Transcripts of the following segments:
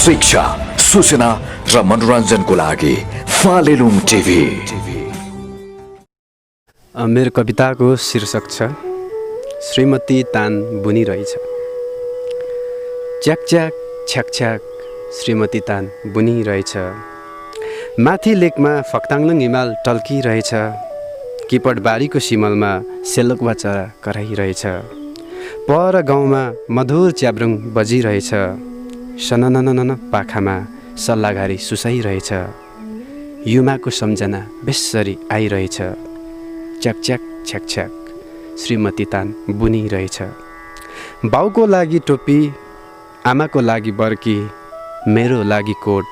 शिक्षा, सूचना र मनोरञ्जनको लागि फालेलुङ टिभी। मेरो कविताको शीर्षक छ श्रीमती तान बुनिरहेछ। च्याक च्याक छ्याक छ्याक श्रीमती तान बुनिरहेछ। माथि लेकमा फक्ताङलुङ हिमाल टल्किरहेछ। किपट बारीको सिमलमा सेलुकवा चरा कराइरहेछ। पर गाउँमा मधुर च्याब्रुङ बजिरहेछ। सनननन पाखामा सल्लाघारी सुसाइरहेछ। युमाको सम्झना बेसरी आइरहेछ। च्याक च्याक छ्याक छ्याक श्रीमती तान बुनिरहेछ। बाउको लागि टोपी, आमाको लागि बर्की, मेरो लागि कोट,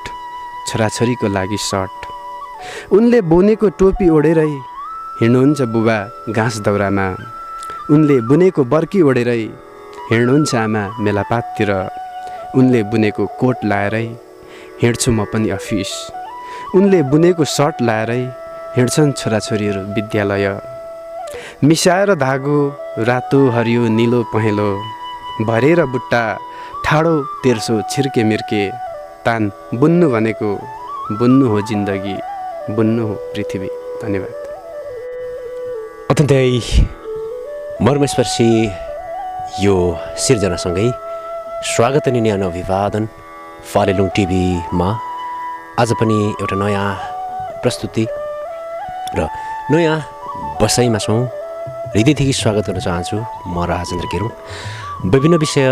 छोराछोरीको लागि सर्ट। उनले बुनेको टोपी ओढेरै हिँड्नुहुन्छ बुबा घाँस दाउरामा। उनले बुनेको बर्की ओढेरै हिँड्नुहुन्छ आमा मेलापाततिर। उनले बुनेको कोट लाएरै हिँड्छु म पनि अफिस। उनले बुनेको सर्ट लाएरै हिँड्छन् छोराछोरीहरू विद्यालय। मिसाएर धागो रातो हरियो निलो पहेँलो, भरेर बुट्टा ठाडो तेर्सो छिर्के मिर्के। तान बुन्नु भनेको बुन्नु हो जिन्दगी, बुन्नु हो पृथ्वी। धन्यवाद। अत्यन्तै मर्मस्पर्शी यो सिर्जनासँगै स्वागत अनि न्यानो अभिवादन फालेलुङ टिभीमा। आज पनि एउटा नयाँ प्रस्तुति र नयाँ बसाइमा छौँ। हृदयदेखि स्वागत गर्न चाहन्छु। म राजेन्द्र केरुङ। विभिन्न विषय,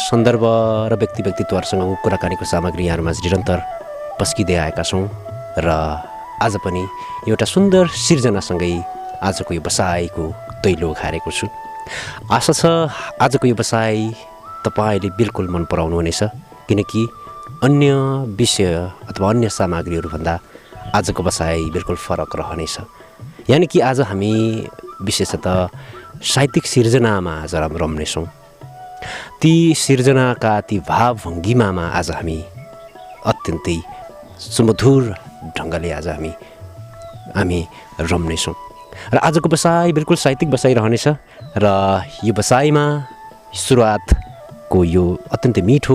सन्दर्भ र व्यक्तित्वहरूसँग कुराकानीको सामग्री यहाँहरूमा निरन्तर पस्किँदै आएका छौँ र आज पनि एउटा सुन्दर सिर्जनासँगै आजको यो बसाइको दैलो खारेको छु। आशा छ आजको यो बसाइ तपाईँले बिल्कुल मन पराउनु हुनेछ, किनकि अन्य विषय अथवा अन्य सामग्रीहरूभन्दा आजको बसाइ बिल्कुल फरक रहनेछ। यानि कि आज हामी विशेषतः साहित्यिक सिर्जनामा आज रम्नेछौँ। ती सिर्जनाका ती भावभङ्गिमामा आज हामी अत्यन्तै सुमधुर ढङ्गले आज हामी रम्नेछौँ। र आजको बसाइ बिल्कुल साहित्यिक बसाइ रहनेछ र यो बसाइमा सुरुवातको यो अत्यन्तै मिठो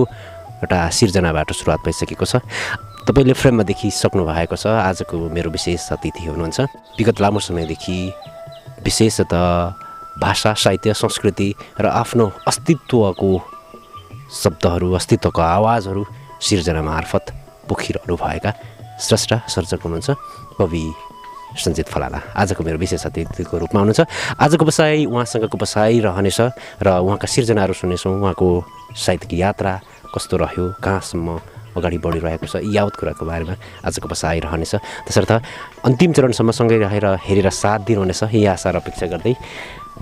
एउटा सिर्जनाबाट सुरुवात भइसकेको छ। तपाईँले फ्रेममा देखिसक्नु भएको छ। आजको मेरो विशेष अतिथि हुनुहुन्छ। विगत लामो समयदेखि विशेषतः भाषा, साहित्य, संस्कृति र आफ्नो अस्तित्वको शब्दहरू, अस्तित्वको आवाजहरू सिर्जना मार्फत पोखिरहनु भएका स्रष्टा सर्जक हुनुहुन्छ कवि सञ्जित फलाना आजको मेरो विशेष अतिथिको रूपमा हुनुहुन्छ। आजको बसाइ उहाँसँगको बसाइ रहनेछ र उहाँका सिर्जनाहरू सुन्नेछौँ। उहाँको साहित्यिक यात्रा कस्तो रह्यो, कहाँसम्म अगाडि बढिरहेको छ, यावत कुराको बारेमा आजको बसाइ रहनेछ। त्यसर्थ अन्तिम चरणसम्म सँगै रहेर हेरेर साथ दिनुहुनेछ यही आशा र अपेक्षा गर्दै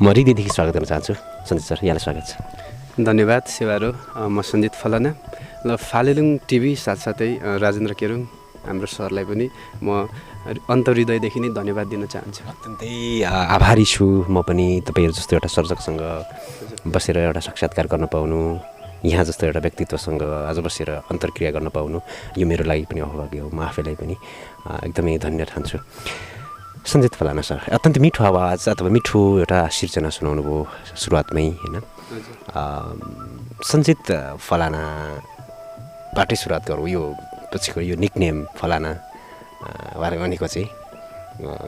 म हृदयदेखि स्वागत गर्न चाहन्छु। सञ्जित सर, यहाँलाई स्वागत छ। धन्यवाद सेवारो। म सञ्जित फलाना र फालेलुङ टिभी साथसाथै राजेन्द्र केरुङ हाम्रो सरलाई पनि म अन्तर्हृदयदेखि नै धन्यवाद दिन चाहन्छु। अत्यन्तै आभारी छु म पनि तपाईँहरू जस्तो एउटा सर्जकसँग बसेर एउटा साक्षात्कार गर्न पाउनु, यहाँ जस्तो एउटा व्यक्तित्वसँग आज बसेर अन्तर्क्रिया गर्न पाउनु, यो मेरो लागि पनि अभाग्य हो। म आफैलाई पनि एकदमै धन्य ठान्छु। सञ्जित फलाना सर, अत्यन्तै मिठो आवाज अथवा मिठो एउटा सिर्जना सुनाउनु भयो सुरुवातमै, होइन? सञ्जित फलानाबाटै सुरुवात गरौँ। यो पछिको यो निकनेम फलाना भनेको चाहिँ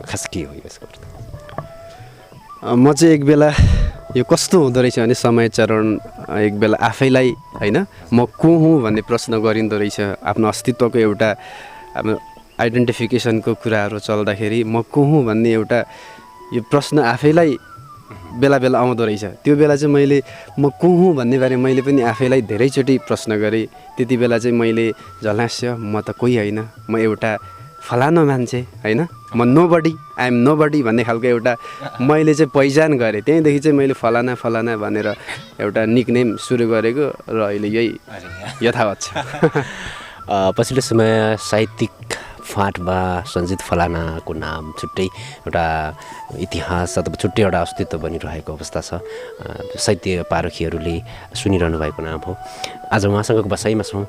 खास के हो यसको अर्थ? म चाहिँ एक बेला यो कस्तो हुँदो रहेछ भने समय चरण एक बेला आफैलाई, होइन, म को हुँ भन्ने प्रश्न गरिँदो रहेछ। आफ्नो अस्तित्वको एउटा आफ्नो आइडेन्टिफिकेसनको कुराहरू चल्दाखेरि म को हुँ भन्ने एउटा यो प्रश्न आफैलाई बेला बेला आउँदो रहेछ। त्यो बेला चाहिँ मैले म को हुँ भन्ने बारे मैले पनि आफैलाई धेरैचोटि प्रश्न गरेँ। त्यति बेला चाहिँ मैले झल्यास्यो म त कोही होइन, म एउटा फलानो मान्छे, होइन, म नोबडी, आइएम नोबडी भन्ने खालको एउटा मैले चाहिँ पहिचान गरेँ। त्यहीँदेखि चाहिँ मैले फलाना फलाना भनेर एउटा निकनेम सुरु गरेको र अहिले यही यथावत छ। पछिल्लो समय साहित्यिक फाँटमा सञ्जित फलानाको नाम छुट्टै एउटा इतिहास अथवा छुट्टै एउटा अस्तित्व बनिरहेको अवस्था छ। साहित्य पारखीहरूले सुनिरहनु भएको नाम हो। आज उहाँसँगको बसाइमा छौँ।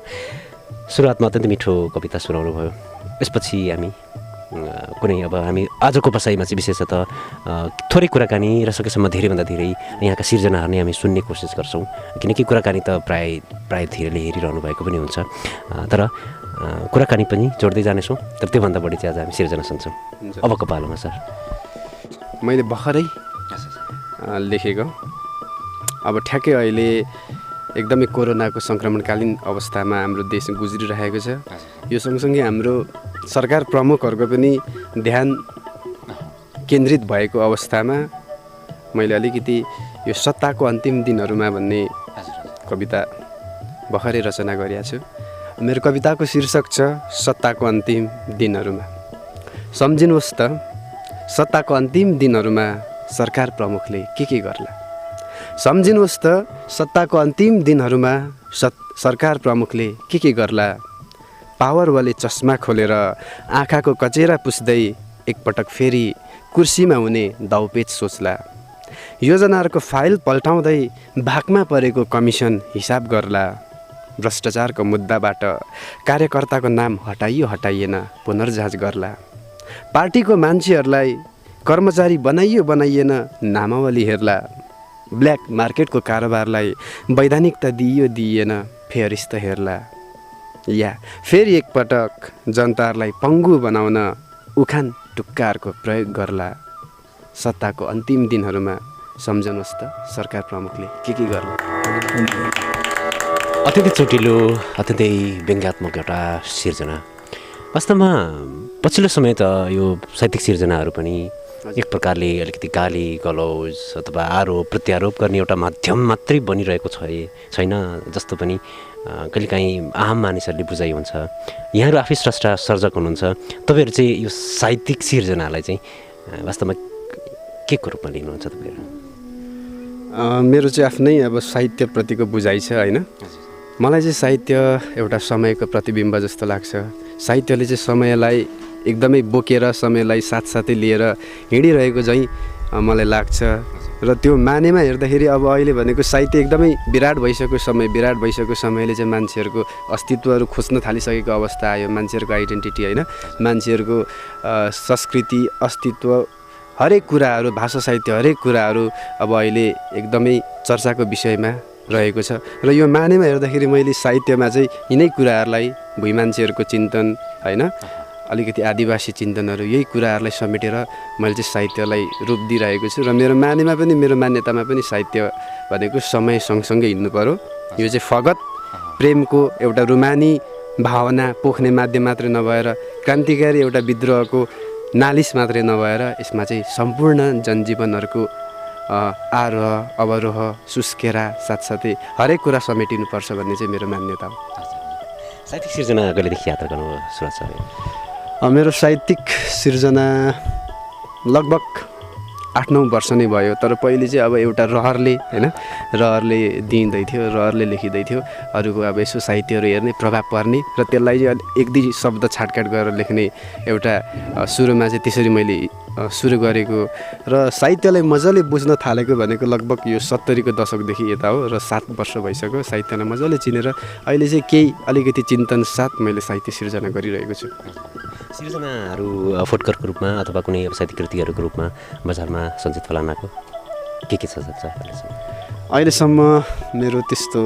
सुरुवातमा अत्यन्तै मिठो कविता सुनाउनु भयो। यसपछि हामी कुनै अब हामी आजको बसाइमा चाहिँ विशेषतः थोरै कुराकानी र सकेसम्म धेरैभन्दा धेरै यहाँका सिर्जनाहरू नै हामी सुन्ने कोसिस गर्छौँ, किनकि कुराकानी त प्राय धेरैले हेरिरहनु भएको पनि हुन्छ, तर कुराकानी पनि जोड्दै जानेछौँ। तर त्योभन्दा बढी चाहिँ आज हामी सिर्जना सुन्छौँ। अबको पालोमा सर मैले भर्खरै लेखेको, अब ठ्याक्कै अहिले एकदमै कोरोनाको सङ्क्रमणकालीन अवस्थामा हाम्रो देश गुज्रिरहेको छ। यो सँगसँगै हाम्रो सरकार प्रमुखहरूको पनि ध्यान केन्द्रित भएको अवस्थामा मैले अलिकति यो सत्ताको अन्तिम दिनहरूमा भन्ने कविता भर्खरै रचना गरेको छु। मेरो कविताको शीर्षक छ सत्ताको अन्तिम दिनहरूमा। सम्झिनुहोस् त सत्ताको अन्तिम दिनहरूमा सरकार प्रमुखले के गर्ला। सम्झिनुहोस् त सत्ताको अन्तिम दिनहरूमा सरकार प्रमुखले के गर्ला। पावरवाले चस्मा खोलेर आँखाको कचेरा पुस्दै एकपटक फेरि कुर्सीमा हुने दाउपेच सोच्ला। योजनाहरूको फाइल पल्टाउँदै भागमा परेको कमिसन हिसाब गर्ला। भ्रष्टाचारको मुद्दाबाट कार्यकर्ताको नाम हटाइएन पुनर्जाँच गर्ला। पार्टीको मान्छेहरूलाई कर्मचारी बनाइएन नामावली हेर्ला। ब्ल्याक मार्केटको कारोबारलाई वैधानिकता दिइएन फेरिस्त हेर्ला। या फेरि एकपटक जनताहरूलाई पङ्गु बनाउन उखान टुक्काहरूको प्रयोग गर्ला। सत्ताको अन्तिम दिनहरूमा सम्झनुहोस् त सरकार प्रमुखले के गर्ला। अत्यन्तै चोटिलो, अत्यन्तै व्यङ्ग्यात्मक एउटा सिर्जना। वास्तवमा पछिल्लो समय त यो साहित्यिक सिर्जनाहरू पनि एक प्रकारले अलिकति गाली गलौज अथवा आरोप प्रत्यारोप गर्ने एउटा माध्यम मात्रै बनिरहेको छैन जस्तो पनि कहिलेकाहीँ आम मानिसहरूले बुझाइ हुन्छ। यहाँहरू आफै स्रष्टा सर्जक हुनुहुन्छ, तपाईँहरू चाहिँ यो साहित्यिक सिर्जनालाई चाहिँ वास्तवमा के को रूपमा लिनुहुन्छ तपाईँहरू? मेरो चाहिँ आफ्नै अब साहित्यप्रतिको बुझाइ छ होइन। मलाई चाहिँ साहित्य एउटा समयको प्रतिबिम्ब जस्तो लाग्छ। साहित्यले चाहिँ समयलाई एकदमै बोकेर समयलाई साथसाथै लिएर हिँडिरहेको झैँ मलाई लाग्छ। र त्यो मानेमा हेर्दाखेरि अब अहिले भनेको साहित्य एकदमै विराट भइसकेको समयले चाहिँ मान्छेहरूको अस्तित्वहरू खोज्न थालिसकेको अवस्था आयो। मान्छेहरूको आइडेन्टिटी होइन, मान्छेहरूको संस्कृति अस्तित्व हरेक कुराहरू, भाषा साहित्य हरेक कुराहरू अब अहिले एकदमै चर्चाको विषयमा रहेको छ। र यो मानेमा हेर्दाखेरि मैले साहित्यमा चाहिँ यिनै कुराहरूलाई भुइँ मान्छेहरूको चिन्तन होइन, अलिकति आदिवासी चिन्तनहरू, यही कुराहरूलाई समेटेर मैले चाहिँ साहित्यलाई रूप दिइरहेको छु। र मेरो मानेमा पनि, मेरो मान्यतामा पनि साहित्य भनेको समय सँगसँगै हिँड्नु पर्यो। यो चाहिँ फगत प्रेमको एउटा रुमानी भावना पोख्ने माध्यम मात्रै नभएर, क्रान्तिकारी एउटा विद्रोहको नालिस मात्रै नभएर, यसमा चाहिँ सम्पूर्ण जनजीवनहरूको आरोह अवरोह सुस्केरा साथसाथै हरेक कुरा समेटिनुपर्छ भन्ने चाहिँ मेरो मान्यता हो। साहित्यिक सिर्जना कहिलेदेखि यात्रा गर्नुभयो सुरज सर? मेरो साहित्यिक सिर्जना लगभग 8-9 वर्ष नै भयो। तर पहिले चाहिँ अब एउटा रहरले दिँदै थियो, रहरले लेखिँदै थियो। अरूको अब यसो साहित्यहरू हेर्ने, प्रभाव पर्ने र त्यसलाई चाहिँ 1-2 शब्द छाटकाट गरेर लेख्ने एउटा सुरुमा चाहिँ त्यसरी मैले सुरु गरेको। र साहित्यलाई मजाले बुझ्न थालेको भनेको लगभग यो 70को दशकदेखि यता हो। र 7 वर्ष भइसक्यो साहित्यलाई मजाले चिनेर अहिले चाहिँ केही अलिकति चिन्तन साथ मैले साहित्य सिर्जना गरिरहेको छु। सिर्जनाहरू फुटकरको रूपमा अथवा कुनै साहित्यिक कृतिहरूको रूपमा बजारमा सञ्चित फलानाको के छ सर? अहिलेसम्म मेरो त्यस्तो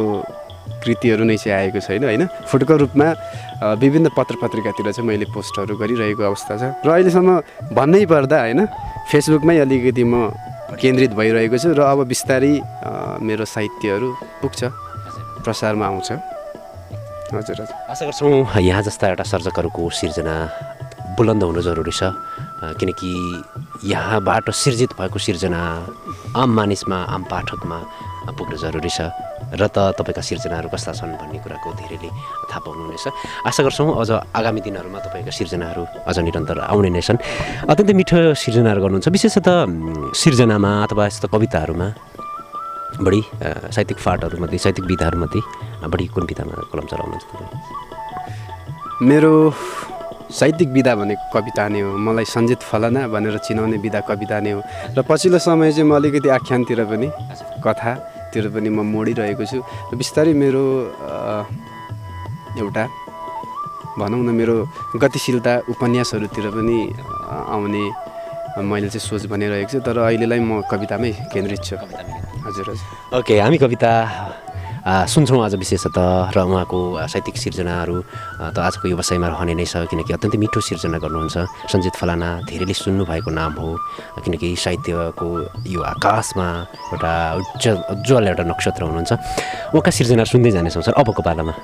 कृतिहरू नै चाहिँ आएको छैन होइन। फुटकर रूपमा विभिन्न पत्र पत्रिकातिर चाहिँ मैले पोस्टहरू गरिरहेको अवस्था छ। र अहिलेसम्म भन्नै पर्दा होइन फेसबुकमै अलिकति म केन्द्रित भइरहेको छु। र अब बिस्तारै मेरो साहित्यहरू पुग्छ, प्रसारमा आउँछ। हजुर आशा गर्छौँ यहाँ जस्ता एउटा सर्जकहरूको सिर्जना बुलन्द हुनु जरुरी छ, किनकि यहाँबाट सिर्जित भएको सिर्जना आम मानिसमा, आम पाठकमा पुग्नु जरुरी छ। र त तपाईँका सिर्जनाहरू कस्ता छन् भन्ने कुराको धेरैले थाहा पाउनुहुनेछ। आशा गर्छौँ अझ आगामी दिनहरूमा तपाईँका सिर्जनाहरू अझ निरन्तर आउने नै छन्। अत्यन्तै मिठो सिर्जनाहरू गर्नुहुन्छ। विशेषतः सिर्जनामा अथवा यस्तो कविताहरूमा बढी साहित्यिक फाँटहरूमध्ये, साहित्यिक विधाहरूमध्ये बढी कुन विधामा कलम चलाउनुहुन्छ तपाईँ? मेरो साहित्यिक विधा भनेको कविता नै हो। मलाई सञ्जित फलाना भनेर चिनाउने विधा कविता नै हो। र पछिल्लो समय चाहिँ म अलिकति आख्यानतिर पनि, कथातिर पनि म मोडिरहेको छु। र बिस्तारै मेरो एउटा भनौँ न मेरो गतिशीलता उपन्यासहरूतिर पनि आउने मैले चाहिँ सोच बनाइरहेको छु, तर अहिलेलाई म कवितामै केन्द्रित छु। हजुर हजुर। ओके, हामी कविता सुन्छौँ आज विशेषतः, र उहाँको साहित्यिक सिर्जनाहरू त आजको व्यवसायमा रहने नै छ, किनकि अत्यन्तै मिठो सिर्जना गर्नुहुन्छ। सञ्जित फलाना धेरैले सुन्नुभएको नाम हो, किनकि साहित्यको यो आकाशमा एउटा उज्जवल एउटा नक्षत्र हुनुहुन्छ। उहाँका सिर्जना सुन्दै जानेछौँ सर अबको पालामा।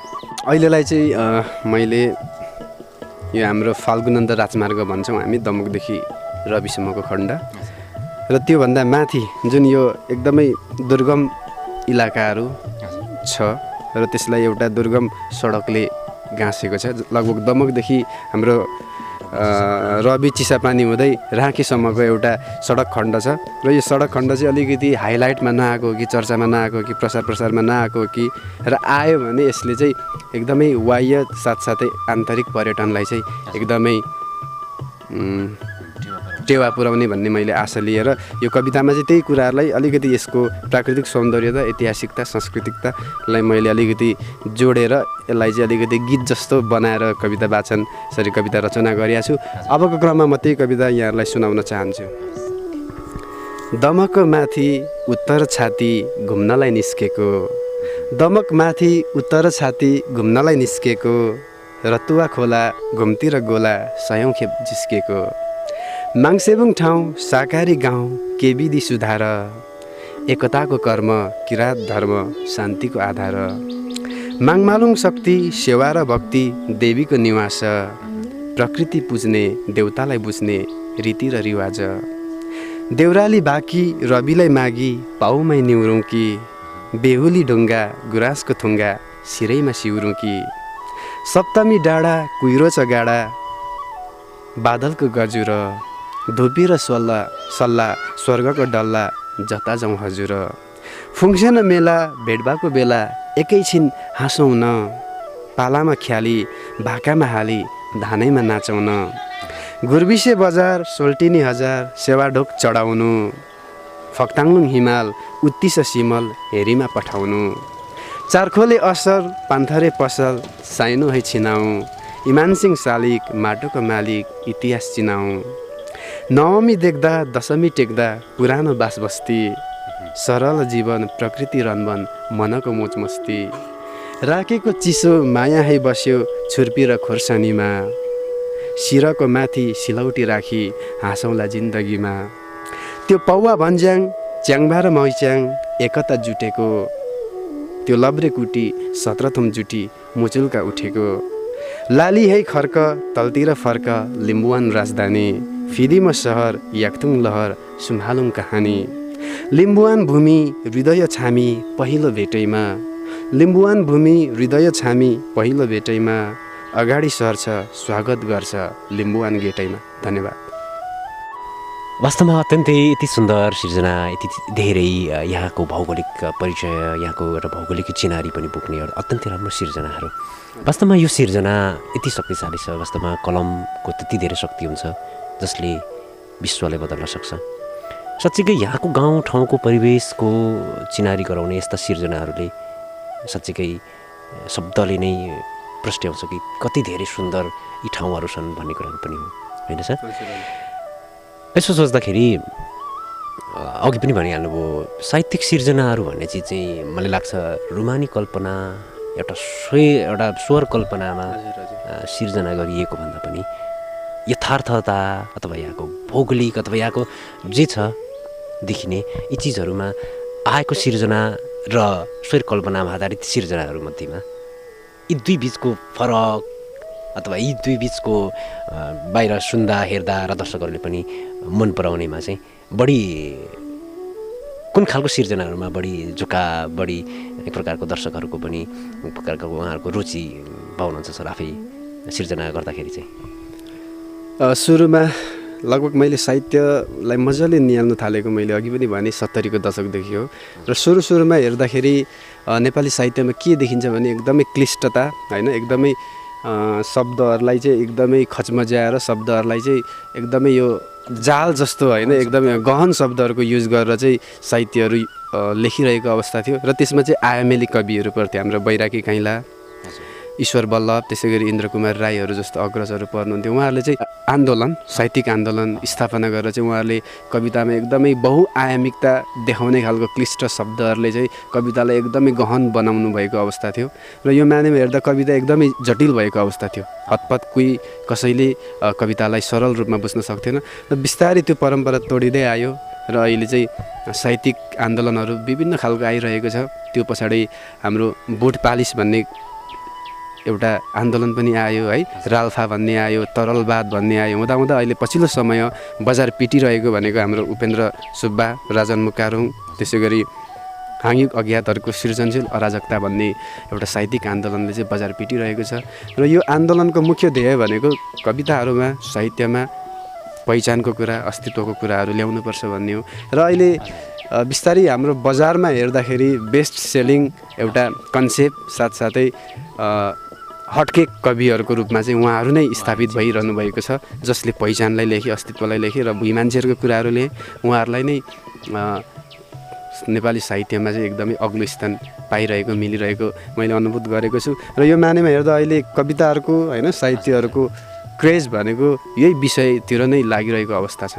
अहिलेलाई चाहिँ मैले यो हाम्रो फाल्गुनन्द राजमार्ग भन्छौँ हामी, दमुकदेखि रविसम्मको खण्ड, र त्योभन्दा माथि जुन यो एकदमै दुर्गम इलाकाहरू छ र त्यसलाई एउटा दुर्गम सडकले गाँसेको छ। लगभग दमकदेखि हाम्रो रवि चिसापानी हुँदै राँकीसम्मको एउटा सडक खण्ड छ, र यो सडक खण्ड चाहिँ अलिकति हाइलाइटमा नआएको हो कि चर्चामा नआएको हो कि प्रसारमा नआएको हो कि, र आयो भने यसले चाहिँ एकदमै बाह्य साथसाथै आन्तरिक पर्यटनलाई चाहिँ एकदमै टेवा पुर्याउने भन्ने मैले आशा लिएर यो कवितामा चाहिँ त्यही कुराहरूलाई अलिकति यसको प्राकृतिक सौन्दर्यता, ऐतिहासिकता, सांस्कृतिकतालाई मैले अलिकति जोडेर यसलाई चाहिँ अलिकति गीत जस्तो बनाएर कविता वाचन सरी कविता रचना गरेको छु। अबको क्रममा म त्यही कविता यहाँहरूलाई सुनाउन चाहन्छु। दमक माथि उत्तर छाती घुम्नलाई निस्केको, दमक माथि उत्तर छाती घुम्नलाई निस्केको, रतुवा खोला घुम्ती र गोला सयौँ खेप जिस्केको, माङसेबुङ ठाउँ साकारी गाउँ के विधि सुधार, एकताको कर्म किरात धर्म शान्तिको आधार, माङमालुङ शक्ति सेवा र भक्ति देवीको निवास, प्रकृति पुज्ने देउतालाई बुझ्ने रीति र रिवाज, देउराली बाँकी रविलाई मागी पाउमै निउरौँ कि, बेहुली ढुङ्गा गुराँसको थुङ्गा सिरैमा सिउरौँ कि, सप्तमी डाँडा कुहिरो छ गाडा बादलको गजुर, धुपी र सल्ला स्वर्गको डल्ला जता जाउँ हजुर, फुङ्सेन मेला भेटभाको बेला एकैछिन हाँसौँ न, पालामा ख्याली भाकामा हाली धानैमा नाचौँ न, गुर्बिसे बजार सोल्टिनी हजार सेवाढोक चढाउनु, फक्ताङलुङ हिमाल उत्तिस सिमल हेरीमा पठाउनु, चारखोले असर पान्थरे पसल साइनो है छिनाउँ, इमानसिंह शालिक माटोको मालिक इतिहास चिनाउँ, नवमी देख्दा दशमी टेक्दा पुरानो बास बस्ती, सरल जीवन प्रकृति रनवन मनको मोज मस्ती, राखेको चिसो माया है बस्यो छुर्पी र खोर्सानीमा, शिरको माथि सिलौटी राखी हाँसौँला जिन्दगीमा, त्यो पौवा भन्ज्याङ च्याङभा र मैच्याङ एकता जुटेको, त्यो लब्रे कुटी 17 थुम जुटी मुचुल्का उठेको, लाली है खर्क तलतिर फर्क लिम्बुवान राजधानी, फिदिम सहर याक्थुङ लहर सुम्हालुङ कहानी, लिम्बुवान भूमि हृदय छामी पहिलो भेटैमा, लिम्बुवान भूमि हृदय छामी पहिलो भेटैमा, अगाडि सर्छ स्वागत गर्छ लिम्बुवान गेटैमा। धन्यवाद। वास्तवमा अत्यन्तै यति सुन्दर सिर्जना, यति धेरै यहाँको भौगोलिक परिचय, यहाँको एउटा भौगोलिक चिनारी पनि बोक्ने एउटा अत्यन्तै राम्रो सिर्जनाहरू। वास्तवमा यो सिर्जना यति शक्तिशाली छ, वास्तवमा कलमको त्यति धेरै शक्ति हुन्छ जसले विश्वलाई बदल्न सक्छ। साँच्चीकै यहाँको गाउँ ठाउँको परिवेशको चिनारी गराउने यस्ता सिर्जनाहरूले साँच्चीकै शब्दले नै प्रस्ट्याउँछ कि कति धेरै सुन्दर यी ठाउँहरू छन् भन्ने कुरा पनि हो, होइन सर? यसो सोच्दाखेरि अघि पनि भनिहाल्नुभयो, साहित्यिक सिर्जनाहरू भन्ने चिज चाहिँ मलाई लाग्छ रुमानी कल्पना, एउटा स्वर कल्पनामा सिर्जना गरिएको भन्दा पनि यथार्थता अथवा यहाँको भौगोलिक अथवा यहाँको जे छ देखिने यी चिजहरूमा आएको सिर्जना र स्वर कल्पनामा आधारित सिर्जनाहरू मध्येमा यी दुई बिचको फरक अथवा यी दुई बिचको बाहिर सुन्दा हेर्दा र दर्शकहरूले पनि मन पराउनेमा चाहिँ बढी कुन खालको सिर्जनाहरूमा बढी झुका, बढी एक प्रकारको दर्शकहरूको पनि एक प्रकारको उहाँहरूको रुचि पाउनुहुन्छ सर आफै सिर्जना गर्दाखेरि चाहिँ? सुरुमा लगभग मैले साहित्यलाई मजाले निहाल्नु थालेको मैले अघि पनि भने 70 को दशकदेखि हो, र सुरुमा हेर्दाखेरि नेपाली साहित्यमा के देखिन्छ भने एकदमै क्लिष्टता, होइन, एकदमै शब्दहरूलाई चाहिँ एकदमै खचमच्याएर शब्दहरूलाई चाहिँ एकदमै यो जाल जस्तो, होइन, एकदमै गहन शब्दहरूको युज गरेर चाहिँ साहित्यहरू लेखिरहेको अवस्था थियो। र त्यसमा चाहिँ आयामेली कविहरू पर्थ्यो, हाम्रो बैरागी काइँला, ईश्वर बल्लभ त्यसै गरी इन्द्रकुमार राईहरू जस्तो अग्रजहरू पर्नुहुन्थ्यो। उहाँहरूले चाहिँ आन्दोलन साहित्यिक आन्दोलन स्थापना गरेर चाहिँ उहाँहरूले कवितामा एकदमै बहुआयामिकता देखाउने खालको क्लिष्ट शब्दहरूले चाहिँ कवितालाई एकदमै गहन बनाउनु भएको अवस्था थियो र यो मानेमा हेर्दा कविता एकदमै जटिल भएको अवस्था थियो। हतपत कोही कसैले कवितालाई सरल रूपमा बुझ्न सक्थेन र बिस्तारै त्यो परम्परा तोडिँदै आयो र अहिले चाहिँ साहित्यिक आन्दोलनहरू विभिन्न खालको आइरहेको छ। त्यो पछाडि हाम्रो बुट पालिस भन्ने एउटा आन्दोलन पनि आयो है, राल्फा भन्ने आयो, तरलवाद भन्ने आयो, हुँदा अहिले पछिल्लो समय बजार पिटिरहेको भनेको हाम्रो उपेन्द्र सुब्बा, राजन मुकारुङ, त्यसै गरी हाङयुग अज्ञातहरूको सृजनशील अराजकता भन्ने एउटा साहित्यिक आन्दोलनले चाहिँ बजार पिटिरहेको छ र यो आन्दोलनको मुख्य ध्येय भनेको कविताहरूमा साहित्यमा पहिचानको कुरा, अस्तित्वको कुराहरू ल्याउनुपर्छ भन्ने हो र अहिले बिस्तारै हाम्रो बजारमा हेर्दाखेरि बेस्ट सेलिङ एउटा कन्सेप्ट साथसाथै हटके कविहरूको रूपमा चाहिँ उहाँहरू नै स्थापित भइरहनु भएको छ, जसले पहिचानलाई लेखे, अस्तित्वलाई लेखे र भुइँ मान्छेहरूको कुराहरूले उहाँहरूलाई नै नेपाली साहित्यमा चाहिँ एकदमै अग्लो स्थान पाइरहेको मिलिरहेको मैले अनुभूत गरेको छु र यो मानेमा हेर्दा अहिले कविताहरूको होइन साहित्यहरूको क्रेज भनेको यही विषयतिर नै लागिरहेको अवस्था छ।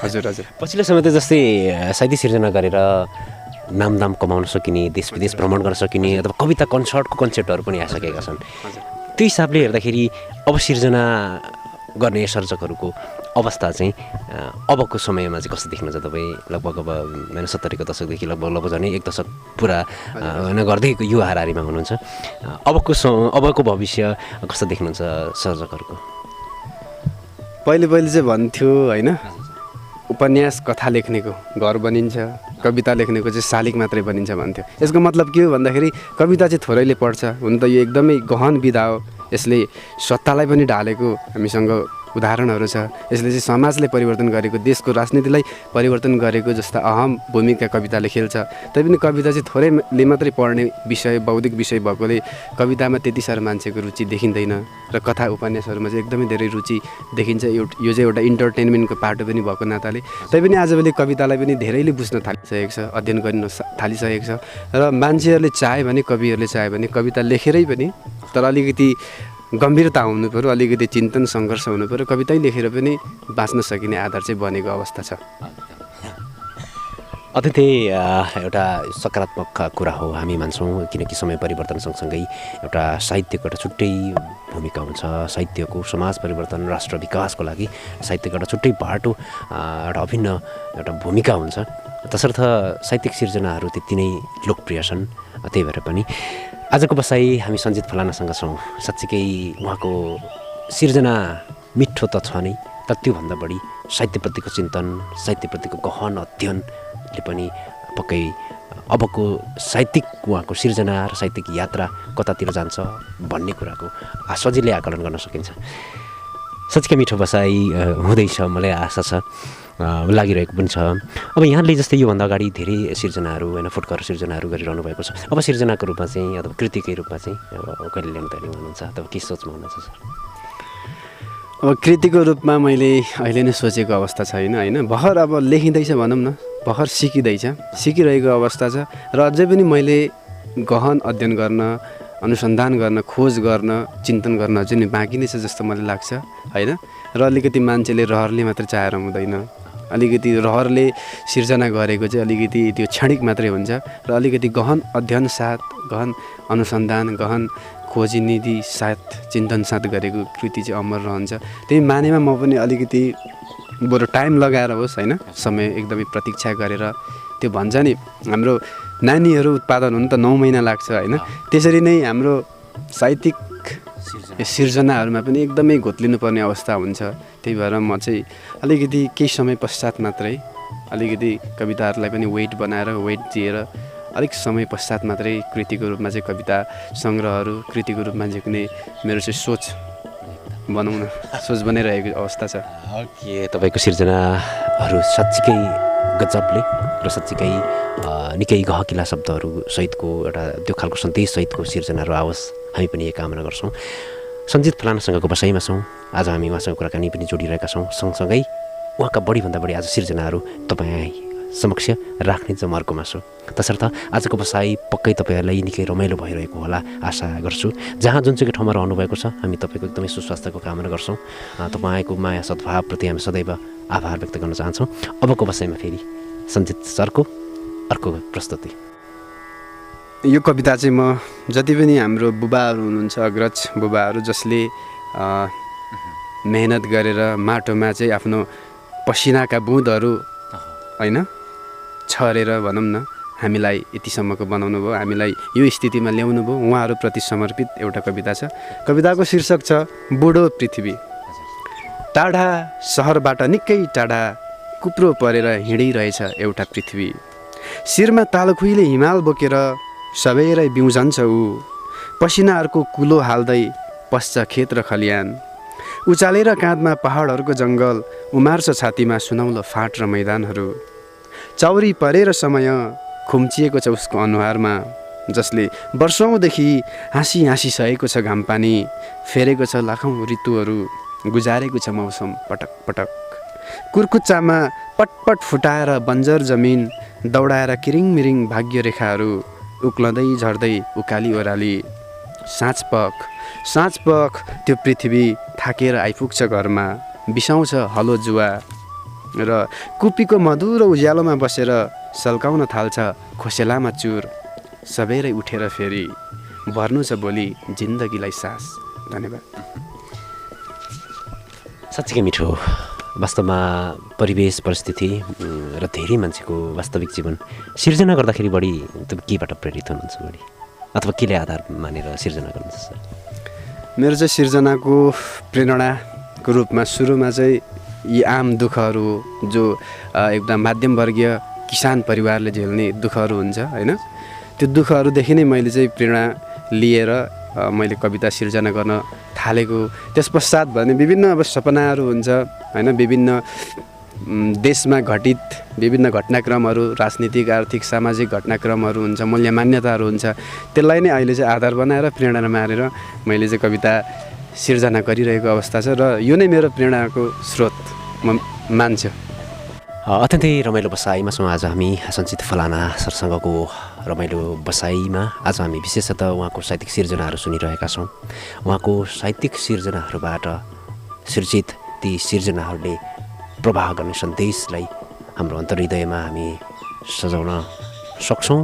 हजुर हजुर, पछिल्लो समय त जस्तै साहित्य सिर्जना गरेर नामदाम कमाउन सकिने, देश विदेश भ्रमण गर्न सकिने अथवा कविता कन्सर्टको कन्सेप्टहरू पनि आइसकेका छन्। त्यो हिसाबले हेर्दाखेरि अब सिर्जना गर्ने सर्जकहरूको अवस्था चाहिँ अबको समयमा चाहिँ कस्तो देख्नुहुन्छ तपाईँ? लगभग अब 70को दशकदेखि लगभग झन् एक दशक पुरा गर्दै युवा हाराहारीमा हुनुहुन्छ। अबको भविष्य कस्तो देख्नुहुन्छ सर्जकहरूको? पहिले चाहिँ भन्थ्यो होइन, उपन्यास कथा लेख्नेको घर बनिन्छ, कविता लेख्नेको चाहिँ शालिग मात्रै बनिन्छ भन्थ्यो। यसको मतलब के हो भन्दाखेरि कविता चाहिँ थोरैले पढ्छ। हुन त यो एकदमै गहन विधा हो, यसले सत्तालाई पनि ढालेको हामीसँग उदाहरणहरू छ। यसले चाहिँ समाजले परिवर्तन गरेको, देशको राजनीतिलाई परिवर्तन गरेको जस्ता अहम भूमिका कविताले खेल्छ। तैपनि कविता चाहिँ थोरैले मात्रै पढ्ने विषय, बौद्धिक विषय भएकोले कवितामा त्यति साह्रो मान्छेको रुचि देखिँदैन र कथा उपन्यासहरूमा चाहिँ एकदमै धेरै रुचि देखिन्छ। यो चाहिँ एउटा इन्टरटेनमेन्टको पाटो पनि भएको नाताले तैपनि आजभोलि कवितालाई पनि धेरैले बुझ्न थालिसकेको छ, अध्ययन गर्न थालिसकेको छ र मान्छेहरूले चाहे भने, कविहरूले चाहे भने कविता लेखेरै पनि, तर अलिकति गम्भीरता हुनु पऱ्यो, अलिकति चिन्तन सङ्घर्ष हुनु पऱ्यो, कवितै लेखेर पनि बाँच्न सकिने आधार चाहिँ बनेको अवस्था छ। अत्यन्तै एउटा सकारात्मक कुरा हो हामी मान्छौँ, किनकि समय परिवर्तन सँगसँगै एउटा साहित्यको एउटा छुट्टै भूमिका हुन्छ। साहित्यको समाज परिवर्तन, राष्ट्र विकासको लागि साहित्यको एउटा छुट्टै बाटो, एउटा अभिन्न एउटा भूमिका हुन्छ। तसर्थ साहित्यिक सिर्जनाहरू त्यति नै लोकप्रिय छन्। त्यही भएर पनि आजको बसाइ हामी सञ्जित फलानासँग छौँ। साँच्चीकै उहाँको सिर्जना मिठो त छ नै, तर त्योभन्दा बढी साहित्यप्रतिको चिन्तन, साहित्यप्रतिको गहन अध्ययनले पनि पक्कै अबको साहित्यिक उहाँको सिर्जना र साहित्यिक यात्रा कतातिर जान्छ भन्ने कुराको सजिलै आकलन गर्न सकिन्छ। साँच्चीकै मिठो बसाइ हुँदैछ, मलाई आशा छ, लागिरहेको पनि छ। अब यहाँले जस्तै योभन्दा अगाडि धेरै सिर्जनाहरू होइन, फुटकर सिर्जनाहरू गरिरहनु भएको छ। अब सिर्जनाको रूपमा चाहिँ अथवा कृतिकै रूपमा चाहिँ कहिले ल्याउनु तयारी हुनुहुन्छ अथवा के सोचमा हुनुहुन्छ सर? अब कृतिको रूपमा मैले अहिले नै सोचेको अवस्था छैन होइन। भर्खर अब लेखिँदैछ भनौँ न, भर्खर सिकिरहेको अवस्था छ र अझै पनि मैले गहन अध्ययन गर्न, अनुसन्धान गर्न, खोज गर्न, चिन्तन गर्न अझै नै बाँकी नै छ जस्तो मलाई लाग्छ होइन। र अलिकति मान्छेले रहरले मात्र चाहेर हुँदैन, अलिकति रहरले सिर्जना गरेको चाहिँ अलिकति त्यो क्षणिक मात्रै हुन्छ र अलिकति गहन अध्ययन साथ, गहन अनुसन्धान, गहन खोजी नीति साथ, चिन्तन साथ गरेको कृति चाहिँ अमर रहन्छ। त्यही मानेमा म पनि अलिकति बरु टाइम लगाएर होस् होइन, समय एकदमै प्रतीक्षा गरेर, त्यो भन्छ नि हाम्रो नानीहरू उत्पादन हुनु त 9 महिना लाग्छ होइन, त्यसरी नै हाम्रो साहित्यिक सिर्जनाहरूमा पनि एकदमै घोत्लिनुपर्ने अवस्था हुन्छ। त्यही भएर म चाहिँ अलिकति केही समय पश्चात मात्रै अलिकति कविताहरूलाई पनि वेट बनाएर, वेट दिएर अलिक समय पश्चात मात्रै कृतिको रूपमा चाहिँ कविता सङ्ग्रहहरू कृतिको रूपमा झिक्ने मेरो चाहिँ सोच बनाइरहेको अवस्था छ। ओके, तपाईँको सिर्जनाहरू साँच्चीकै गजबले र साँच्चीकै निकै गहकिला शब्दहरू सहितको एउटा त्यो खालको सन्देश सहितको सिर्जनाहरू आओस्, हामी पनि यही कामना गर्छौँ। सञ्जित फलानासँगको बसाइमा छौँ, आज हामी उहाँसँग कुराकानी पनि जोडिरहेका छौँ। सँगसँगै उहाँका बढीभन्दा बढी आज सिर्जनाहरू तपाईँ समक्ष राख्ने जमर्कोमा छु। तसर्थ आजको बसाइ पक्कै तपाईँहरूलाई निकै रमाइलो भइरहेको होला आशा गर्छु। जहाँ जुनसुकै ठाउँमा रहनुभएको छ हामी तपाईँको एकदमै सुस्वास्थ्यको कामना गर्छौँ। तपाईँको माया सद्भावप्रति हामी सदैव आभार व्यक्त गर्न चाहन्छौँ। अबको बसाइमा फेरि सञ्जित सरको अर्को प्रस्तुति। यो कविता चाहिँ म जति पनि हाम्रो बुबाहरू हुनुहुन्छ, अग्रज बुबाहरू, जसले मेहनत गरेर माटोमा चाहिँ आफ्नो पसिनाका बुँदहरू होइन छरेर भनौँ न हामीलाई यतिसम्मको बनाउनु भयो, हामीलाई यो स्थितिमा ल्याउनु भयो, उहाँहरूप्रति समर्पित एउटा कविता छ। कविताको शीर्षक छ बुढो पृथ्वी। टाढा सहरबाट निकै टाढा कुप्रो परेर हिँडिरहेछ एउटा पृथ्वी। शिरमा तालखुइले हिमाल बोकेर सबैलाई बिउजन्छ ऊ। पसिनाहरूको कुलो हाल्दै पस्छ खेत र खलियान। उचालेर काँधमा पहाडहरूको जङ्गल उमार्छ छातीमा सुनौलो फाँट र मैदानहरू। चौरी परेर समय खुम्चिएको छ उसको अनुहारमा, जसले वर्षौँदेखि हाँसी हाँसी सहेको छ घामपानी। फेरेको छ लाखौँ ऋतुहरू, गुजारेको छ मौसम पटक पटक। कुर्कुच्चामा पटपट फुटाएर बन्जर जमिन दौडाएर किरिङमिरिङ भाग्य रेखाहरू उक्लँदै झर्दै उकाली ओह्राली। साँझ पख त्यो पृथ्वी थाकेर आइपुग्छ घरमा, बिसाउँछ हलो जुवा र कुपीको मधुरो उज्यालोमा बसेर सल्काउन थाल्छ खोसेलामा चुर। सबैले उठेर फेरि भर्नु छ भोलि जिन्दगीलाई सास। धन्यवाद। साँच्चीकै मिठो। वास्तवमा परिवेश परिस्थिति र धेरै मान्छेको वास्तविक जीवन सिर्जना गर्दाखेरि बढी तपाईँ केबाट प्रेरित हुनुहुन्छ बढी, अथवा केले आधार मानेर सिर्जना गर्नुहुन्छ सर? मेरो चाहिँ सिर्जनाको प्रेरणाको रूपमा सुरुमा चाहिँ यी आम दुःखहरू जो एउटा मध्यमवर्गीय किसान परिवारले झेल्ने दुःखहरू हुन्छ होइन, त्यो दुःखहरूदेखि नै मैले चाहिँ प्रेरणा लिएर मैले कविता सिर्जना गर्न थालेको। त्यस पश्चात भने विभिन्न अब सपनाहरू हुन्छ होइन, विभिन्न देशमा घटित विभिन्न घटनाक्रमहरू, राजनीतिक आर्थिक सामाजिक घटनाक्रमहरू हुन्छ, मूल्य मान्यताहरू हुन्छ, त्यसलाई नै अहिले चाहिँ आधार बनाएर प्रेरणा मारेर मैले चाहिँ कविता सिर्जना गरिरहेको अवस्था छ र यो नै मेरो प्रेरणाको स्रोत म मान्छु। अत्यन्तै रमाइलो बसाइमा छौँ आज हामी सञ्चित फलाना सरसँगको रमाइलो बसाइमा। आज हामी विशेषतः उहाँको साहित्यिक सिर्जनाहरू सुनिरहेका छौँ। उहाँको साहित्यिक सिर्जनाहरूबाट सिर्जित ती सिर्जनाहरूले प्रवाह गर्ने सन्देशलाई हाम्रो अन्तर्हृदयमा हामी सजाउन सक्छौँ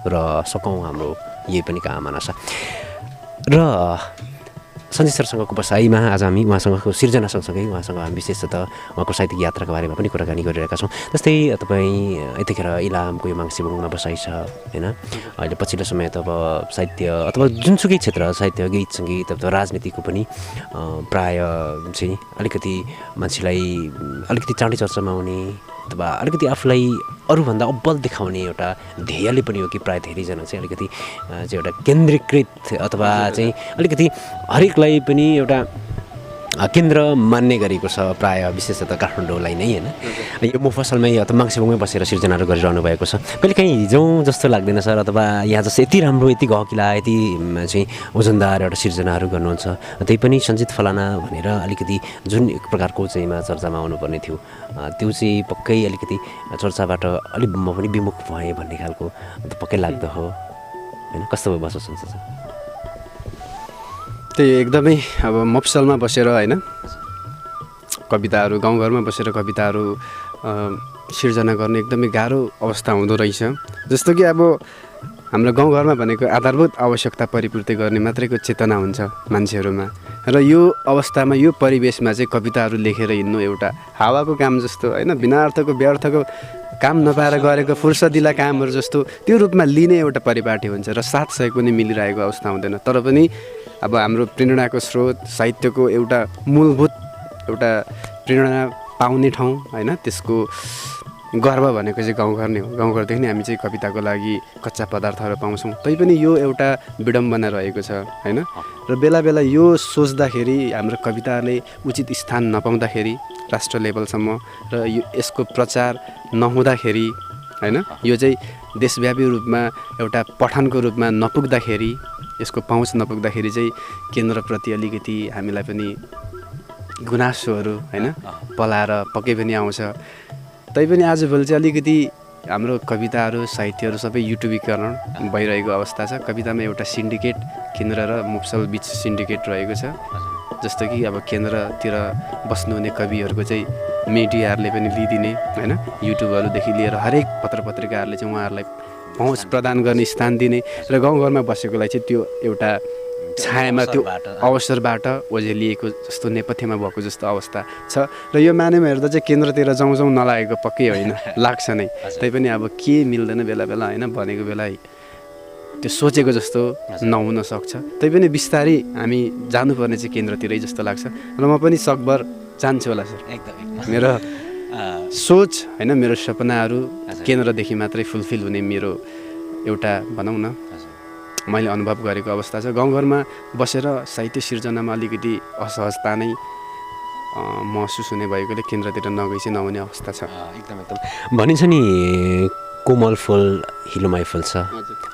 र सकौँ, हाम्रो यही पनि कामना छ। र सञ्जित सरसँगको बसाइमा आज हामी उहाँसँगको सिर्जना सँगसँगै उहाँसँग हामी विशेषतः उहाँको साहित्यिक यात्राको बारेमा पनि कुराकानी गरिरहेका छौँ। जस्तै तपाईँ यतिखेर इलामको यो माङ्सेबुङमा बसाइ छ होइन, अहिले पछिल्लो समय त अब साहित्य अथवा जुनसुकै क्षेत्र साहित्य गीत सङ्गीत अथवा राजनीतिको पनि प्राय चाहिँ अलिकति मान्छेलाई अलिकति चाँडै चर्चामा आउने अथवा अलिकति आफूलाई अरूभन्दा अब्बल देखाउने एउटा ध्येयले पनि हो कि प्रायः धेरैजना चाहिँ अलिकति चाहिँ एउटा केन्द्रीकृत अथवा चाहिँ अलिकति हरेकलाई पनि एउटा केन्द्र मान्ने गरेको छ प्रायः विशेषतः काठमाडौँलाई नै होइन। यो मुफसलमै अथवा माङ्सेबुङमै बसेर सिर्जनाहरू गरिरहनु भएको छ। कहिलेकाहीँ हिजो जस्तो लाग्दैन सर, अथवा यहाँ जस्तो यति राम्रो यति गहकिला यति चाहिँ ओजनदार एउटा सिर्जनाहरू गर्नुहुन्छ, त्यही पनि सञ्जित फलाना भनेर अलिकति जुन एक प्रकारको चाहिँमा चर्चामा आउनुपर्ने थियो त्यो चाहिँ पक्कै अलिकति चर्चाबाट अलिक म पनि विमुख भएँ भन्ने खालको पक्कै लाग्दो हो होइन। कस्तो भयो बसो सर? त्यही एकदमै अब मफसलमा बसेर होइन कविताहरू गाउँघरमा बसेर कविताहरू सिर्जना गर्ने एकदमै गाह्रो अवस्था हुँदो रहेछ। जस्तो कि अब हाम्रो गाउँघरमा भनेको आधारभूत आवश्यकता परिपूर्ति गर्ने मात्रैको चेतना हुन्छ मान्छेहरूमा, र यो अवस्थामा यो परिवेशमा चाहिँ कविताहरू लेखेर हिँड्नु एउटा हावाको काम जस्तो होइन, बिना अर्थको व्यर्थको काम नपाएर गरेको फुर्सदिला कामहरू जस्तो त्यो रूपमा लिने एउटा परिपाटी हुन्छ र साथ सहयोग पनि मिलिरहेको अवस्था हुँदैन। तर पनि अब हाम्रो प्रेरणाको स्रोत साहित्यको एउटा मूलभूत एउटा प्रेरणा पाउने ठाउँ होइन, त्यसको गर्व भनेको चाहिँ गाउँघर नै हो। गाउँघरदेखि नै हामी चाहिँ कविताको लागि कच्चा पदार्थहरू पाउँछौँ। तैपनि यो एउटा विडम्बना रहेको छ होइन, र बेला बेला यो सोच्दाखेरि हाम्रो कविताले उचित स्थान नपाउँदाखेरि राष्ट्र लेभलसम्म र यसको प्रचार नहुँदाखेरि होइन, यो चाहिँ देशव्यापी रूपमा एउटा पठनको रूपमा नपुग्दाखेरि, यसको पहुँच नपुग्दाखेरि चाहिँ केन्द्रप्रति अलिकति हामीलाई पनि गुनासोहरू होइन पलाएर पक्कै पनि आउँछ। तैपनि आजभोलि चाहिँ अलिकति हाम्रो कविताहरू साहित्यहरू सबै युट्युबीकरण भइरहेको अवस्था छ। कवितामा एउटा सिन्डिकेट केन्द्र र मुफसल बिच सिन्डिकेट रहेको छ। जस्तो कि अब केन्द्रतिर बस्नुहुने कविहरूको चाहिँ मिडियाहरूले पनि लिइदिने होइन, युट्युबहरूदेखि लिएर हरेक पत्र पत्रिकाहरूले चाहिँ उहाँहरूलाई पहुँच प्रदान गर्ने स्थान दिने र गाउँघरमा बसेकोलाई चाहिँ त्यो एउटा छायामा त्यो अवसरबाट ओझेलिएको जस्तो नेपथ्यमा भएको जस्तो अवस्था छ। र यो मानेमा हेर्दा चाहिँ केन्द्रतिर जाउँ नलागेको पक्कै होइन, लाग्छ नै। तैपनि अब के मिल्दैन बेला बेला होइन, भनेको बेला त्यो सोचेको जस्तो नहुन सक्छ। तैपनि बिस्तारै हामी जानुपर्ने चाहिँ केन्द्रतिरै जस्तो लाग्छ र म पनि सकभर जान्छु होला सर। मेरो सोच होइन, मेरो सपनाहरू केन्द्रदेखि मात्रै फुलफिल हुने मेरो एउटा भनौँ न मैले अनुभव गरेको अवस्था छ। गाउँघरमा बसेर साहित्य सिर्जनामा अलिकति असहजता नै महसुस हुने भएकोले केन्द्रतिर नगई चाहिँ नहुने अवस्था छ। एकदम भनिन्छ नि कोमल फुल हिलोमै फुल्छ,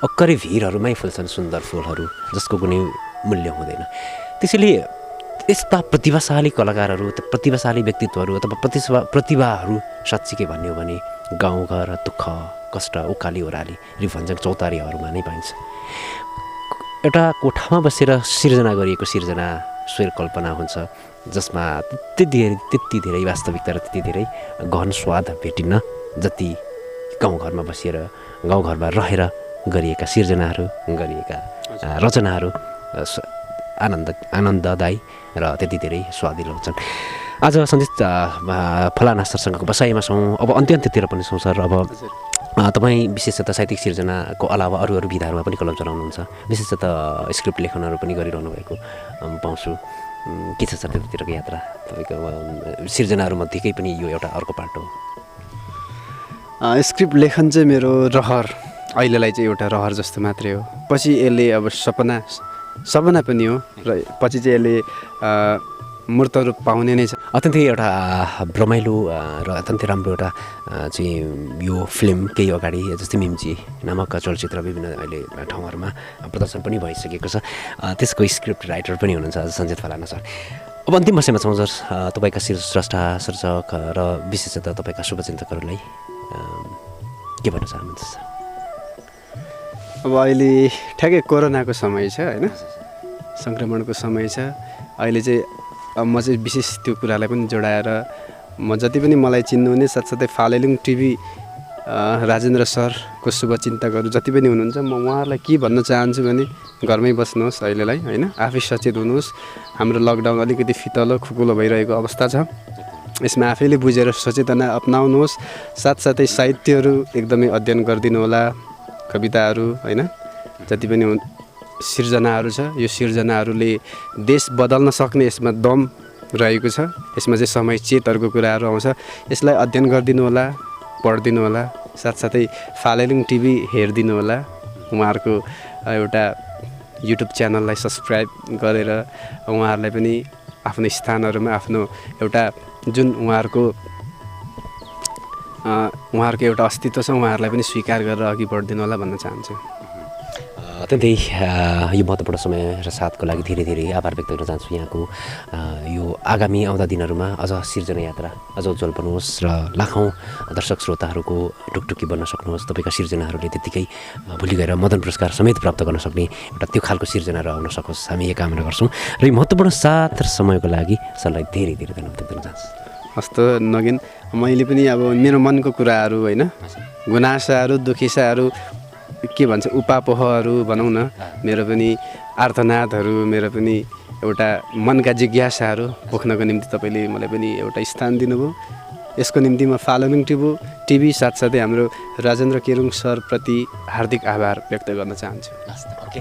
अक्करै भिरहरूमै फुल्छन् सुन्दर फुलहरू जसको कुनै मूल्य हुँदैन। त्यसैले यस्ता प्रतिभाशाली कलाकारहरू, प्रतिभाशाली व्यक्तित्वहरू अथवा प्रतिभाहरू साँच्चीकै भन्ने हो भने गाउँघर दुःख कष्ट उकाली ओह्राली रिफन्जङ चौतारीहरूमा नै पाइन्छ। एउटा कोठामा बसेर सिर्जना गरिएको सिर्जना स्वर कल्पना हुन्छ जसमा त्यति धेरै वास्तविकता र त्यति धेरै गहन स्वाद भेटिन्न जति गाउँघरमा बसेर गाउँघरमा रहेर गरिएका सिर्जनाहरू, गरिएका रचनाहरू आनन्ददायी र त्यति धेरै स्वादिलो हुन्छन्। आज सञ्जित फलाना सरसँगको बसाइमा छौँ, अब अन्त्यतिर पनि छौँ सर। अब तपाईँ विशेषतः साहित्यिक सिर्जनाको अलावा अरू विधाहरूमा पनि कलम चलाउनुहुन्छ, विशेषतः स्क्रिप्ट लेखनहरू पनि गरिरहनु भएको पाउँछु। के छ सर त्यतातिरको यात्रा तपाईँको सिर्जनाहरूमध्येकै पनि यो एउटा अर्को पार्ट हो? स्क्रिप्ट लेखन चाहिँ मेरो रहर, अहिलेलाई चाहिँ एउटा रहर जस्तो मात्रै हो। पछि यसले अब सपना पनि हो र पछि चाहिँ यसले मूर्त रूप पाउने नै छ। अत्यन्तै एउटा रमाइलो र अत्यन्तै राम्रो एउटा चाहिँ यो फिल्म केही अगाडि जस्तै मिम्ची नामक चलचित्र विभिन्न अहिले ठाउँहरूमा प्रदर्शन पनि भइसकेको छ। त्यसको स्क्रिप्ट राइटर पनि हुनुहुन्छ सञ्जित फलाना सर। अब अन्तिम बसाइमा छौँ सर, तपाईँका स्रष्टा सर्जक र विशेषतः तपाईँका शुभचिन्तकहरूलाई के भन्न चाहनुहुन्छ? अब अहिले ठ्याक्कै कोरोनाको समय छ होइन, सङ्क्रमणको समय छ। अहिले चाहिँ म चाहिँ विशेष त्यो कुरालाई पनि जोडाएर म जति पनि मलाई चिन्नुहुने साथसाथै फालेलुङ टिभी राजेन्द्र सरको शुभचिन्तकहरू जति पनि हुनुहुन्छ, म उहाँहरूलाई के भन्न चाहन्छु भने घरमै बस्नुहोस् अहिलेलाई होइन, आफै सचेत हुनुहोस्। हाम्रो लकडाउन अलिकति फितलो खुकुलो भइरहेको अवस्था छ, यसमा आफैले बुझेर सचेतना अपनाउनुहोस्। साथसाथै साहित्यहरू एकदमै अध्ययन गरिदिनु होला, कविताहरू होइन, जति पनि सिर्जनाहरू छ यो सिर्जनाहरूले देश बदल्न सक्ने यसमा दम रहेको छ। यसमा चाहिँ समय चेतहरूको कुराहरू आउँछ, यसलाई अध्ययन गरिदिनु होला, पढिदिनु होला। साथसाथै फालेलुङ टिभी हेरिदिनु होला, उहाँहरूको एउटा युट्युब च्यानललाई सब्सक्राइब गरेर उहाँहरूलाई पनि आफ्नो स्थानहरूमा आफ्नो एउटा जुन उहाँहरूको एउटा अस्तित्व छ उहाँहरूलाई पनि स्वीकार गरेर अघि बढिदिनु होला भन्न चाहन्छु। अत्यन्तै यो महत्त्वपूर्ण समय र साथको लागि धेरै धेरै आभार व्यक्त गर्न चाहन्छु यहाँको। यो आगामी आउँदा दिनहरूमा अझ सिर्जना यात्रा अझ उज्जवल बनोस् र लाखौँ दर्शक श्रोताहरूको ढुकढुकी बन्न सक्नुहोस्। तपाईँका सिर्जनाहरूले त्यत्तिकै भोलि गएर मदन पुरस्कार समेत प्राप्त गर्न सक्ने एउटा त्यो खालको सिर्जनाहरू आउन सकोस्, हामी यो कामना गर्छौँ। र यो महत्त्वपूर्ण साथ र समयको लागि सरलाई धेरै धेरै धन्यवाद दिन चाहन्छु। हस्तो नगेन, मैले पनि अब मेरो मनको कुराहरू होइन, गुनासाहरू दुखेसाहरू के भन्छ उपापोहहरू भनौँ न, मेरो पनि आर्तनादहरू, मेरो पनि एउटा मनका जिज्ञासाहरू पोख्नको निम्ति तपाईँले मलाई पनि एउटा स्थान दिनुभयो। यसको निम्ति म फालेलुङ टिभी साथसाथै हाम्रो राजेन्द्र केरुङ सरप्रति हार्दिक आभार व्यक्त गर्न चाहन्छु। ओके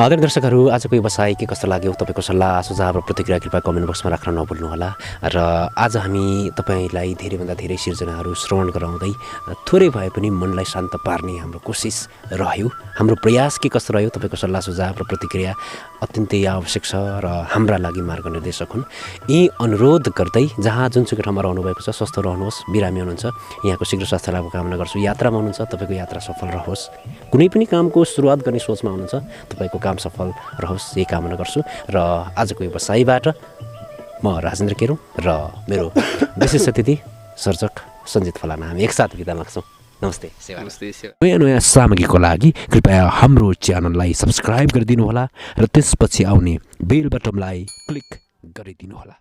आदरणीय दर्शकहरू, आजको यो बसाइ के कस्तो लाग्यो तपाईँको सल्लाह सुझाव र प्रतिक्रिया कृपया कमेन्ट बक्समा राख्न नभुल्नुहोला। र आज हामी तपाईँलाई धेरैभन्दा धेरै सिर्जनाहरू श्रवण गराउँदै थोरै भए पनि मनलाई शान्त पार्ने हाम्रो कोसिस रह्यो। हाम्रो प्रयास के कस्तो रह्यो, तपाईँको सल्लाह सुझाव र प्रतिक्रिया अत्यन्तै आवश्यक छ र हाम्रा लागि मार्गनिर्देशक हुन्। यी अनुरोध गर्दै जहाँ जुनसुकै ठाउँमा रहनुभएको छ स्वस्थ रहनुहोस्, बिरामी हुनुहुन्छ, यहाँको शीघ्र स्वास्थ्य लाभको कामना गर्छु। यात्रामा हुनुहुन्छ, तपाईँको यात्रा सफल रहोस्। कुनै पनि कामको सुरुवात गर्ने सोचमा हुनुहुन्छ, तपाईँको काम सफल रहोस्, यही कामना गर्छु। र आजको यो बसाइबाट म राजेन्द्र केरुङ र मेरो विशेष अतिथि सर्जक सञ्जित फलाना हामी एकसाथ बिदा लाग्छौँ। नमस्ते सेवा नमस्ते सेवा। नयाँ नयाँ सामग्रीको लागि कृपया हाम्रो च्यानललाई सब्सक्राइब गरिदिनुहोला र त्यसपछि आउने बेल बटनलाई क्लिक गरिदिनुहोला।